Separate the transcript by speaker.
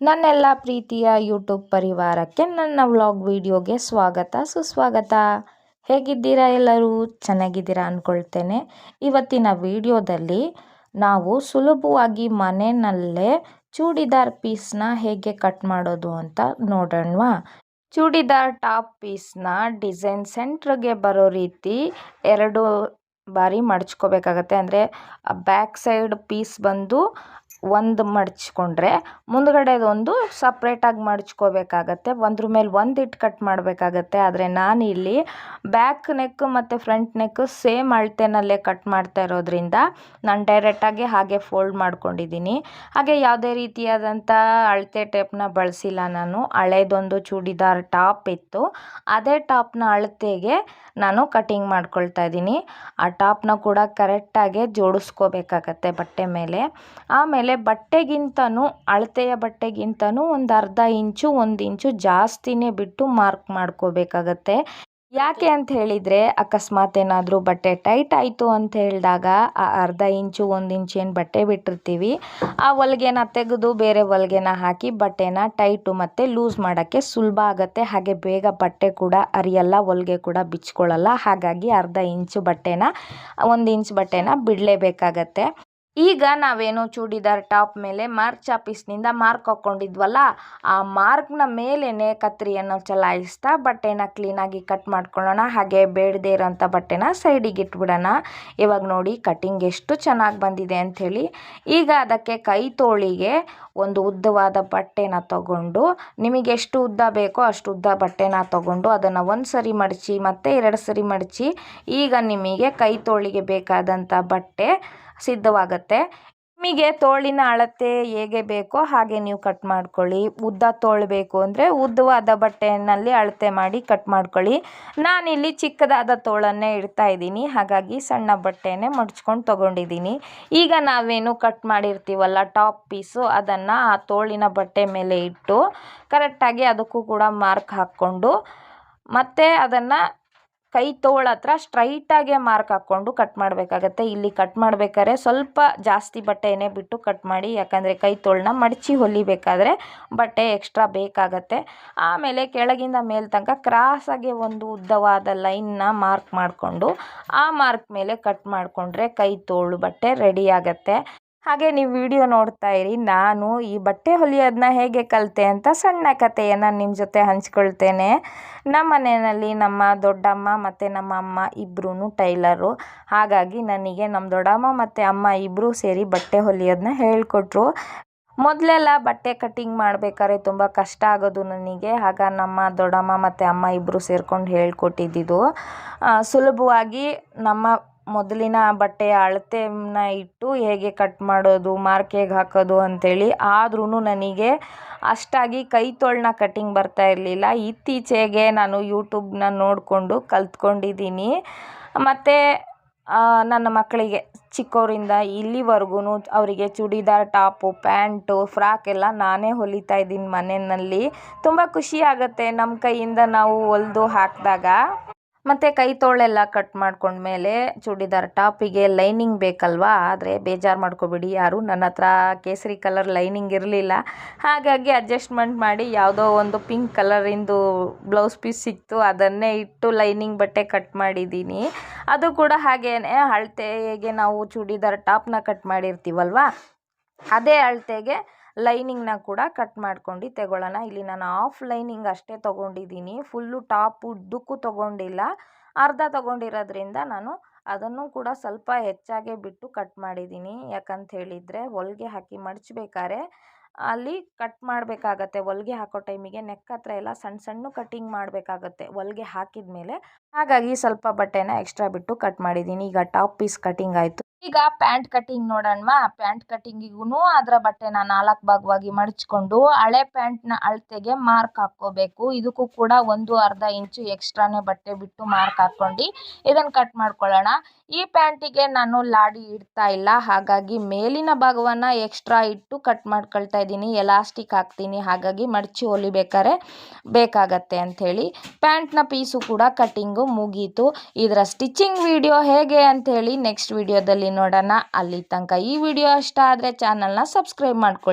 Speaker 1: ನನ್ನೆಲ್ಲ ಪ್ರೀತಿಯ ಯೂಟ್ಯೂಬ್ ಪರಿವಾರಕ್ಕೆ ನನ್ನ ವ್ಲಾಗ್ ವಿಡಿಯೋಗೆ ಸ್ವಾಗತ ಸುಸ್ವಾಗತ. ಹೇಗಿದ್ದೀರಾ ಎಲ್ಲರೂ? ಚೆನ್ನಾಗಿದ್ದೀರಾ ಅಂದ್ಕೊಳ್ತೇನೆ. ಇವತ್ತಿನ ವಿಡಿಯೋದಲ್ಲಿ ನಾವು ಸುಲಭವಾಗಿ ಮನೆಯಲ್ಲೇ ಚೂಡಿದಾರ್ ಪೀಸ್ನ ಹೇಗೆ ಕಟ್ ಮಾಡೋದು ಅಂತ ನೋಡೋಣವಾ? ಚೂಡಿದಾರ್ ಟಾಪ್ ಪೀಸ್ನ ಡಿಸೈನ್ ಸೆಂಟ್ರಿಗೆ ಬರೋ ರೀತಿ 2 ಬಾರಿ ಮಡಚ್ಕೋಬೇಕಾಗತ್ತೆ. ಅಂದರೆ ಬ್ಯಾಕ್ ಸೈಡ್ ಪೀಸ್ ಬಂದು ಒಂದು ಮಡಚ್ಕೊಂಡ್ರೆ ಮುಂದ್ಗಡೆದೊಂದು ಸಪ್ರೇಟಾಗಿ ಮಡಚ್ಕೋಬೇಕಾಗತ್ತೆ. ಒಂದ್ರ ಮೇಲೆ ಒಂದು ಇಟ್ಟು ಕಟ್ ಮಾಡಬೇಕಾಗತ್ತೆ. ಆದರೆ ನಾನಿಲ್ಲಿ ಬ್ಯಾಕ್ ನೆಕ್ ಮತ್ತು ಫ್ರಂಟ್ ನೆಕ್ ಸೇಮ್ ಅಳತೆನಲ್ಲೇ ಕಟ್ ಮಾಡ್ತಾ ಇರೋದ್ರಿಂದ ನಾನು ಡೈರೆಕ್ಟಾಗಿ ಹಾಗೆ ಫೋಲ್ಡ್ ಮಾಡ್ಕೊಂಡಿದ್ದೀನಿ. ಹಾಗೆ ಯಾವುದೇ ರೀತಿಯಾದಂಥ ಅಳತೆ ಟೇಪ್ನ ಬಳಸಿಲ್ಲ ನಾನು. ಹಳೇದೊಂದು ಚೂಡಿದಾರ್ ಟಾಪ್ ಇತ್ತು, ಅದೇ ಟಾಪ್ನ ಅಳತೆಗೆ ನಾನು ಕಟಿಂಗ್ ಮಾಡ್ಕೊಳ್ತಾ ಇದ್ದೀನಿ. ಆ ಟಾಪ್ನ ಕೂಡ ಕರೆಕ್ಟಾಗಿ ಜೋಡಿಸ್ಕೋಬೇಕಾಗತ್ತೆ ಬಟ್ಟೆ ಮೇಲೆ. ಆಮೇಲೆ ಬಟ್ಟೆಗಿಂತನೂ ಅಳತೆಯ ಬಟ್ಟೆಗಿಂತನೂ ಒಂದು ಅರ್ಧ ಇಂಚು 1 ಇಂಚು ಜಾಸ್ತಿನೇ ಬಿಟ್ಟು ಮಾರ್ಕ್ ಮಾಡ್ಕೋಬೇಕಾಗತ್ತೆ. ಯಾಕೆ ಅಂತ ಹೇಳಿದರೆ, ಅಕಸ್ಮಾತ್ ಏನಾದರೂ ಬಟ್ಟೆ ಟೈಟ್ ಆಯಿತು ಅಂತ ಹೇಳಿದಾಗ ಆ ಅರ್ಧ ಇಂಚು 1 ಇಂಚು ಏನು ಬಟ್ಟೆ ಬಿಟ್ಟಿರ್ತೀವಿ, ಆ ಹೊಲಿಗೆನ ತೆಗೆದು ಬೇರೆ ಹೊಲಿಗೆನ ಹಾಕಿ ಬಟ್ಟೆನ ಟೈಟು ಮತ್ತು ಲೂಸ್ ಮಾಡೋಕ್ಕೆ ಸುಲಭ ಆಗುತ್ತೆ. ಹಾಗೆ ಬೇಗ ಬಟ್ಟೆ ಕೂಡ ಹರಿಯಲ್ಲ, ಹೊಲಿಗೆ ಕೂಡ ಬಿಚ್ಕೊಳ್ಳಲ್ಲ. ಹಾಗಾಗಿ ಅರ್ಧ ಇಂಚು ಬಟ್ಟೆನ 1 ಇಂಚ್ ಬಟ್ಟೆನ ಬಿಡಲೇಬೇಕಾಗತ್ತೆ. ಈಗ ನಾವೇನು ಚೂಡಿದಾರ್ ಟಾಪ್ ಮೇಲೆ ಮಾರ್ಕ್ ಚಾಪೀಸ್ನಿಂದ ಮಾರ್ಕ್ ಹಾಕ್ಕೊಂಡಿದ್ವಲ್ಲ, ಆ ಮಾರ್ಕ್ನ ಮೇಲೇ ಕತ್ತರಿಯನ್ನು ಚಲಾಯಿಸ್ತಾ ಬಟ್ಟೆನ ಕ್ಲೀನಾಗಿ ಕಟ್ ಮಾಡ್ಕೊಳ್ಳೋಣ. ಹಾಗೆ ಬೇಡದೇ ಇರೋಂಥ ಬಟ್ಟೆನ ಸೈಡಿಗೆ ಇಟ್ಬಿಡೋಣ. ಇವಾಗ ನೋಡಿ ಕಟ್ಟಿಂಗ್ ಎಷ್ಟು ಚೆನ್ನಾಗಿ ಬಂದಿದೆ ಅಂಥೇಳಿ. ಈಗ ಅದಕ್ಕೆ ಕೈ ತೋಳಿಗೆ ಒಂದು ಉದ್ದವಾದ ಬಟ್ಟೆನ ತಗೊಂಡು, ನಿಮಗೆ ಎಷ್ಟು ಉದ್ದ ಬೇಕೋ ಅಷ್ಟು ಉದ್ದ ಬಟ್ಟೆನ ತಗೊಂಡು ಅದನ್ನು 1 ಸರಿ ಮಡಚಿ ಮತ್ತು 2 ಸರಿ ಮಡಚಿ. ಈಗ ನಿಮಗೆ ಕೈ ತೋಳಿಗೆ ಬೇಕಾದಂಥ ಬಟ್ಟೆ ಸಿದ್ಧವಾಗುತ್ತೆ. ನಿಮಗೆ ತೋಳಿನ ಅಳತೆ ಹೇಗೆ ಬೇಕೋ ಹಾಗೆ ನೀವು ಕಟ್ ಮಾಡ್ಕೊಳ್ಳಿ. ಉದ್ದ ತೋಳು ಬೇಕು ಅಂದರೆ ಉದ್ದವಾದ ಬಟ್ಟೆಯಲ್ಲಿ ಅಳತೆ ಮಾಡಿ ಕಟ್ ಮಾಡ್ಕೊಳ್ಳಿ. ನಾನಿಲ್ಲಿ ಚಿಕ್ಕದಾದ ತೋಳನ್ನೇ ಇಡ್ತಾ ಇದ್ದೀನಿ, ಹಾಗಾಗಿ ಸಣ್ಣ ಬಟ್ಟೆನೇ ಮಡ್ಚ್ಕೊಂಡು ತೊಗೊಂಡಿದ್ದೀನಿ. ಈಗ ನಾವೇನು ಕಟ್ ಮಾಡಿರ್ತೀವಲ್ಲ ಟಾಪ್ ಪೀಸು, ಅದನ್ನು ಆ ತೋಳಿನ ಬಟ್ಟೆ ಮೇಲೆ ಇಟ್ಟು ಕರೆಕ್ಟಾಗಿ ಅದಕ್ಕೂ ಕೂಡ ಮಾರ್ಕ್ ಹಾಕ್ಕೊಂಡು ಮತ್ತು ಅದನ್ನು ಕೈ ತೋಳ ಹತ್ರ ಸ್ಟ್ರೈಟಾಗೆ ಮಾರ್ಕ್ ಹಾಕ್ಕೊಂಡು ಕಟ್ ಮಾಡಬೇಕಾಗತ್ತೆ. ಇಲ್ಲಿ ಕಟ್ ಮಾಡಬೇಕಾದ್ರೆ ಸ್ವಲ್ಪ ಜಾಸ್ತಿ ಬಟ್ಟೆನೇ ಬಿಟ್ಟು ಕಟ್ ಮಾಡಿ, ಯಾಕಂದರೆ ಕೈ ತೋಳನ್ನ ಮಡಚಿ ಹೊಲಿಬೇಕಾದ್ರೆ ಬಟ್ಟೆ ಎಕ್ಸ್ಟ್ರಾ ಬೇಕಾಗತ್ತೆ. ಆಮೇಲೆ ಕೆಳಗಿಂದ ಮೇಲ್ ತನಕ ಕ್ರಾಸಾಗಿ ಒಂದು ಉದ್ದವಾದ ಲೈನ್ನ ಮಾರ್ಕ್ ಮಾಡಿಕೊಂಡು ಆ ಮಾರ್ಕ್ ಮೇಲೆ ಕಟ್ ಮಾಡಿಕೊಂಡ್ರೆ ಕೈ ತೋಳು ಬಟ್ಟೆ ರೆಡಿ ಆಗುತ್ತೆ. ಹಾಗೆ ನೀವು ವಿಡಿಯೋ ನೋಡ್ತಾ ಇರಿ. ನಾನು ಈ ಬಟ್ಟೆ ಹೊಲಿಯೋದನ್ನ ಹೇಗೆ ಕಲಿತೆ ಅಂತ ಸಣ್ಣ ಕಥೆಯನ್ನು ನಿಮ್ಮ ಜೊತೆ ಹಂಚ್ಕೊಳ್ತೇನೆ. ನಮ್ಮ ಮನೆಯಲ್ಲಿ ನಮ್ಮ ದೊಡ್ಡಮ್ಮ ಮತ್ತು ನಮ್ಮ ಅಮ್ಮ ಇಬ್ಬರೂ ಟೈಲರು. ಹಾಗಾಗಿ ನನಗೆ ನಮ್ಮ ದೊಡ್ಡಮ್ಮ ಮತ್ತು ಅಮ್ಮ ಇಬ್ಬರೂ ಸೇರಿ ಬಟ್ಟೆ ಹೊಲಿಯೋದನ್ನ ಹೇಳ್ಕೊಟ್ರು. ಮೊದಲೆಲ್ಲ ಬಟ್ಟೆ ಕಟ್ಟಿಂಗ್ ಮಾಡಬೇಕಾದ್ರೆ ತುಂಬ ಕಷ್ಟ ಆಗೋದು ನನಗೆ. ಆಗ ನಮ್ಮ ದೊಡ್ಡಮ್ಮ ಮತ್ತು ಅಮ್ಮ ಇಬ್ಬರು ಸೇರ್ಕೊಂಡು ಹೇಳ್ಕೊಟ್ಟಿದ್ದು. ಸುಲಭವಾಗಿ ನಮ್ಮ ಮೊದಲಿನ ಬಟ್ಟೆಯ ಅಳತೆನ ಇಟ್ಟು ಹೇಗೆ ಕಟ್ ಮಾಡೋದು, ಮಾರ್ಕ್ ಹೇಗೆ ಹಾಕೋದು ಅಂಥೇಳಿ. ಆದ್ರೂ ನನಗೆ ಅಷ್ಟಾಗಿ ಕೈ ತೋಳನ್ನ ಕಟ್ಟಿಂಗ್ ಬರ್ತಾ ಇರಲಿಲ್ಲ. ಇತ್ತೀಚೆಗೆ ನಾನು ಯೂಟ್ಯೂಬ್ನ ನೋಡಿಕೊಂಡು ಕಲ್ತ್ಕೊಂಡಿದ್ದೀನಿ. ಮತ್ತು ನನ್ನ ಮಕ್ಕಳಿಗೆ ಚಿಕ್ಕವರಿಂದ ಇಲ್ಲಿವರೆಗೂ ಅವರಿಗೆ ಚೂಡಿದಾರ್ ಟಾಪು, ಪ್ಯಾಂಟು, ಫ್ರಾಕ್ ಎಲ್ಲ ನಾನೇ ಹೊಲಿತಾ ಇದ್ದೀನಿ ಮನೆಯಲ್ಲಿ. ತುಂಬ ಖುಷಿ ಆಗುತ್ತೆ ನಮ್ಮ ಕೈಯಿಂದ ನಾವು ಹೊಲಿದು ಹಾಕಿದಾಗ. ಮತ್ತು ಕೈ ತೋಳೆಲ್ಲ ಕಟ್ ಮಾಡ್ಕೊಂಡ್ಮೇಲೆ ಚೂಡಿದಾರ್ ಟಾಪಿಗೆ ಲೈನಿಂಗ್ ಬೇಕಲ್ವಾ. ಆದರೆ ಬೇಜಾರು ಮಾಡ್ಕೋಬೇಡಿ ಯಾರು, ನನ್ನ ಹತ್ರ ಕೇಸರಿ ಕಲರ್ ಲೈನಿಂಗ್ ಇರಲಿಲ್ಲ. ಹಾಗಾಗಿ ಅಡ್ಜಸ್ಟ್ಮೆಂಟ್ ಮಾಡಿ ಯಾವುದೋ ಒಂದು ಪಿಂಕ್ ಕಲರಿಂದು ಬ್ಲೌಸ್ ಪೀಸ್ ಸಿಕ್ತು, ಅದನ್ನೇ ಇಟ್ಟು ಲೈನಿಂಗ್ ಬಟ್ಟೆ ಕಟ್ ಮಾಡಿದ್ದೀನಿ. ಅದು ಕೂಡ ಹಾಗೇನೆ ಅಳತೆಗೆ ನಾವು ಚೂಡಿದಾರ್ ಟಾಪ್ನ ಕಟ್ ಮಾಡಿರ್ತೀವಲ್ವ, ಅದೇ ಅಳತೆಗೆ ಲೈನಿಂಗ್ನ ಕೂಡ ಕಟ್ ಮಾಡ್ಕೊಂಡು ತಗೊಳ್ಳೋಣ. ಇಲ್ಲಿ ನಾನು ಹಾಫ್ ಲೈನಿಂಗ್ ಅಷ್ಟೇ ತೊಗೊಂಡಿದ್ದೀನಿ, ಫುಲ್ಲು ಟಾಪ್ ಉದ್ದಕ್ಕೂ ತೊಗೊಂಡಿಲ್ಲ. ಅರ್ಧ ತೊಗೊಂಡಿರೋದ್ರಿಂದ ನಾನು ಅದನ್ನು ಕೂಡ ಸ್ವಲ್ಪ ಹೆಚ್ಚಾಗೆ ಬಿಟ್ಟು ಕಟ್ ಮಾಡಿದ್ದೀನಿ. ಯಾಕಂತ ಹೇಳಿದರೆ ಹೊಲಿಗೆ ಹಾಕಿ ಮಡಚ್ಬೇಕಾದ್ರೆ ಅಲ್ಲಿ ಕಟ್ ಮಾಡಬೇಕಾಗತ್ತೆ. ಹೊಲಿಗೆ ಹಾಕೋ ಟೈಮಿಗೆ ನೆಕ್ ಹತ್ರ ಎಲ್ಲ ಸಣ್ಣ ಸಣ್ಣ ಕಟ್ಟಿಂಗ್ ಮಾಡಬೇಕಾಗತ್ತೆ ಹೊಲಿಗೆ ಹಾಕಿದ ಮೇಲೆ. ಹಾಗಾಗಿ ಸ್ವಲ್ಪ ಬಟ್ಟೆನ ಎಕ್ಸ್ಟ್ರಾ ಬಿಟ್ಟು ಕಟ್ ಮಾಡಿದ್ದೀನಿ. ಈಗ ಟಾಪ್ ಪೀಸ್ ಕಟ್ಟಿಂಗ್ ಆಯಿತು. ಈಗ ಪ್ಯಾಂಟ್ ಕಟ್ಟಿಂಗ್ ನೋಡೋಣವಾ? ಪ್ಯಾಂಟ್ ಕಟ್ಟಿಂಗಿಗೂ ಅದರ ಬಟ್ಟೆನ 4 ಭಾಗವಾಗಿ ಮಡಚ್ಕೊಂಡು ಹಳೆ ಪ್ಯಾಂಟ್ನ ಅಳತೆಗೆ ಮಾರ್ಕ್ ಹಾಕ್ಕೋಬೇಕು. ಇದಕ್ಕೂ ಕೂಡ ಅರ್ಧ ಇಂಚು ಎಕ್ಸ್ಟ್ರಾನೇ ಬಟ್ಟೆ ಬಿಟ್ಟು ಮಾರ್ಕ್ ಹಾಕ್ಕೊಂಡು ಇದನ್ನು ಕಟ್ ಮಾಡ್ಕೊಳ್ಳೋಣ. ಈ ಪ್ಯಾಂಟಿಗೆ ನಾನು ಲಾಡಿ ಇಡ್ತಾ ಇಲ್ಲ, ಹಾಗಾಗಿ ಮೇಲಿನ ಭಾಗವನ್ನು ಎಕ್ಸ್ಟ್ರಾ ಇಟ್ಟು ಕಟ್ ಮಾಡ್ಕೊಳ್ತಾ ಇದ್ದೀನಿ. ಎಲಾಸ್ಟಿಕ್ ಹಾಕ್ತೀನಿ, ಹಾಗಾಗಿ ಮಡಚಿ ಹೊಲಿಬೇಕಾದ್ರೆ ಬೇಕಾಗತ್ತೆ ಅಂಥೇಳಿ. ಪ್ಯಾಂಟ್ನ ಪೀಸು ಕೂಡ ಕಟ್ಟಿಂಗು ಮುಗೀತು. ಇದರ ಸ್ಟಿಚಿಂಗ್ ವಿಡಿಯೋ ಹೇಗೆ ಅಂಥೇಳಿ ನೆಕ್ಸ್ಟ್ ವಿಡಿಯೋದಲ್ಲಿ ನೋಡೋಣ. ಅಲ್ಲಿ ತನಕ ಈ ವಿಡಿಯೋ ಇಷ್ಟ ಆದರೆ ಚಾನಲ್ನ ಸಬ್ಸ್ಕ್ರೈಬ್ ಮಾಡ್ಕೊಳ್ಳಿ.